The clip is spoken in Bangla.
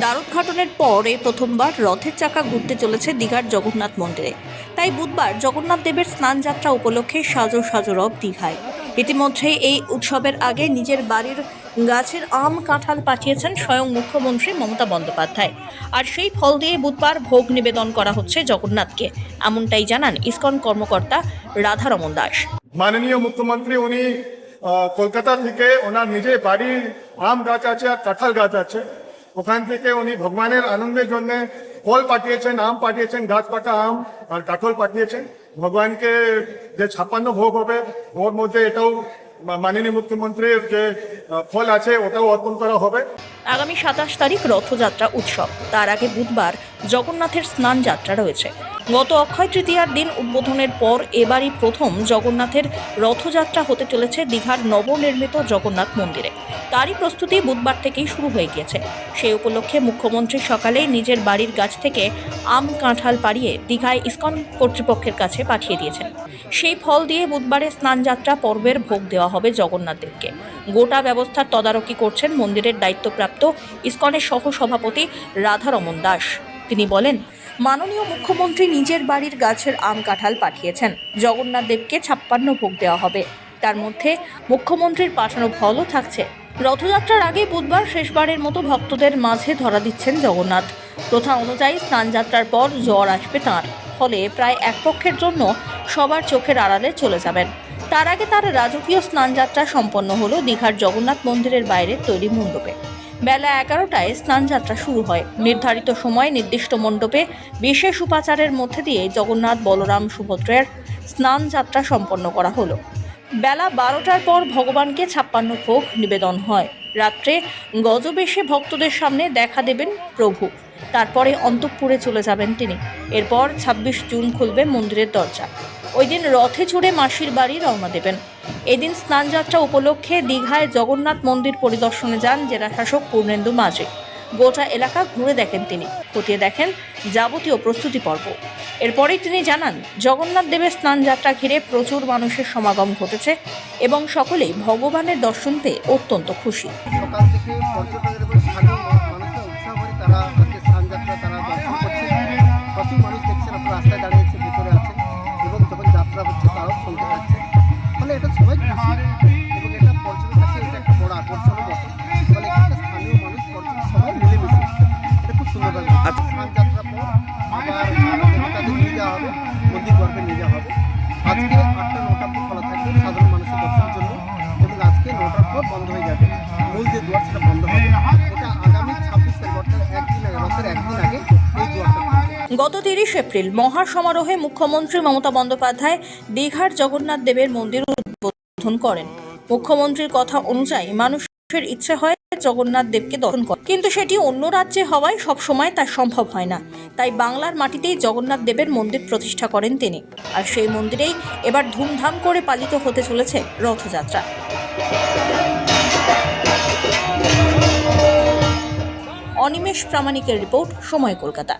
দ্বারোদ্ঘাটনের পর এই প্রথমবার রথের চাকা ঘুরতে চলেছে দীঘার জগন্নাথ মন্দিরে। তাই বুধবার জগন্নাথ দেবের স্নানযাত্রা উপলক্ষে সাজো সাজো রব দীঘায়। ইতিমধ্যেই এই উৎসবের আগে নিজের বাড়ির গাছের আম কাঁঠাল পাঠিয়েছেন স্বয়ং মুখ্যমন্ত্রী মমতা বন্দ্যোপাধ্যায়। আর সেই ফল দিয়ে বুধবার ভোগ নিবেদন করা হচ্ছে জগন্নাথকে, এমনটাই জানান ইসকন কর্মকর্তা রাধারমন দাস। মাননীয় মুখ্যমন্ত্রী উনি কলকাতা থেকে ওনার নিজের বাড়ির আম গাছ আছে আর কাঁঠাল গাছ আছে, ওখান থেকে উনি ভগবানের আনন্দের জন্য ফল পাঠিয়েছেন, আম পাঠিয়েছেন, গাছ পাকা আম আর কাঁঠাল পাঠিয়েছেন। ভগবানকে যে 56 ভোগ হবে ওর মধ্যে এটাও মাননীয় মুখ্যমন্ত্রীর যে ফল আছে ওটাও অর্পণ করা হবে। আগামী 27 তারিখ রথযাত্রা উৎসব, তার আগে বুধবার জগন্নাথের স্নান যাত্রা রয়েছে। গত অক্ষয় তৃতীয়ার দিন উদ্বোধনের পর এবারই প্রথম জগন্নাথের রথযাত্রা হতে চলেছে দীঘার নবনির্মিত জগন্নাথ মন্দিরে। তারই প্রস্তুতি বুধবার থেকেই শুরু হয়ে গিয়েছে। সেই উপলক্ষে মুখ্যমন্ত্রী সকালেই নিজের বাড়ির গাছ থেকে আম কাঁঠাল পাড়িয়ে দীঘায় ইসকন কর্তৃপক্ষের কাছে পাঠিয়ে দিয়েছেন। সেই ফল দিয়ে বুধবারে স্নানযাত্রা পর্বের ভোগ দেওয়া হবে জগন্নাথ দেবকে। গোটা ব্যবস্থার তদারকি করছেন মন্দিরের দায়িত্বপ্রাপ্ত ইসকনের সহসভাপতি রাধারমন দাস। তিনি বলেন, মাননীয় মুখ্যমন্ত্রী নিজের বাড়ির গাছের আম কাঁঠাল পাঠিয়েছেন। জগন্নাথ দেবকে 56 ভোগ দেওয়া হবে, তার মধ্যে মুখ্যমন্ত্রীর পাঠানো ফলও থাকছে। রথযাত্রার আগে বুধবার শেষবারের মতো ভক্তদের মাঝে ধরা দিচ্ছেন জগন্নাথ। প্রথা অনুযায়ী স্নানযাত্রার পর জ্বর আসবে তাঁর, ফলে প্রায় এক পক্ষের জন্য সবার চোখের আড়ালে চলে যাবেন। তার আগে তার রাজকীয় স্নানযাত্রা সম্পন্ন হলো দীঘার জগন্নাথ মন্দিরের বাইরে তৈরি মণ্ডপে। বেলা 11টায় স্নানযাত্রা শুরু হয়। নির্ধারিত সময় নির্দিষ্ট মণ্ডপে বিশেষ উপাচারের মধ্যে দিয়ে জগন্নাথ, বলরাম, সুভদ্রার স্নানযাত্রা সম্পন্ন করা হলো। বেলা 12টার পর ভগবানকে 56 ভোগ নিবেদন হয়। রাত্রে গজবেশে ভক্তদের সামনে দেখা দেবেন প্রভু। তারপরে অন্তঃপুরে চলে যাবেন তিনি। এরপর 26 জুন খুলবে মন্দিরের দরজা। ওই দিন রথে চড়ে মাসির বাড়ি রওনা দেবেন। এদিন স্নানযাত্রা উপলক্ষে দীঘায় জগন্নাথ মন্দির পরিদর্শনে যান জেলা শাসক পূর্ণেন্দু মাঝি। গোটা এলাকা ঘুরে দেখেন তিনি, খতিয়ে দেখেন যাবতীয় প্রস্তুতি পর্ব। এরপরেই তিনি জানান, জগন্নাথ দেবের স্নানযাত্রা ঘিরে প্রচুর মানুষের সমাগম ঘটেছে এবং সকলেই ভগবানের দর্শন পেয়ে অত্যন্ত খুশি। সকাল থেকে পর্যটকের এবং স্থানীয় মানুষের উৎসাহ করে তারা আজকে স্নানযাত্রা তারা দর্শন করছে। প্রচুর মানুষ দেখছেন, আপনার রাস্তায় দাঁড়িয়েছে, ভিতরে আছেন এবং যখন যাত্রা হচ্ছে তারাও শুনতে পাচ্ছে। ফলে এটা সবাই খুশি এবং এটা পর্যটকের কাছে এটা একটা বড় আকর্ষণও বটে। ফলে এখানে স্থানীয় মানুষ পর্যটক সবাই মিলেমিশে এটা খুব সুন্দর লাগে। স্নানযাত্রার পর আবার দেবতাদের নিয়ে যাওয়া হবে, মন্দির গর্ভে নিয়ে যাওয়া হবে। আজকে 8টা 9টা খোলা থাকবে সাধারণ মানুষের দর্শনের জন্য এবং আজকে 9টার পর বন্ধ হয়ে যাবে। মূল যে দুয়ার সেটা বন্ধ হবে। এটা আগামী 26 তারিখ অর্থাৎ একদিন আগে, রথের একদিন আগে এই দুয়ারটা খুলবে। গত 30 এপ্রিল মহা সমারোহে মুখ্যমন্ত্রী মমতা বন্দ্যোপাধ্যায় দীঘার জগন্নাথ দেবের মন্দির উদ্বোধন করেন। মুখ্যমন্ত্রীর কথা অনুযায়ী মানুষের ইচ্ছে হয় জগন্নাথ দেবকে দর্শন করে, কিন্তু সেটি অন্য রাজ্যে হওয়ায় সবসময় তা সম্ভব হয় না। তাই বাংলার মাটিতেই জগন্নাথ দেবের মন্দির প্রতিষ্ঠা করেন তিনি। আর সেই মন্দিরেই এবার ধুমধাম করে পালিত হতে চলেছে রথযাত্রা। অনিমেষ প্রামাণিকের রিপোর্ট, সময় কলকাতা।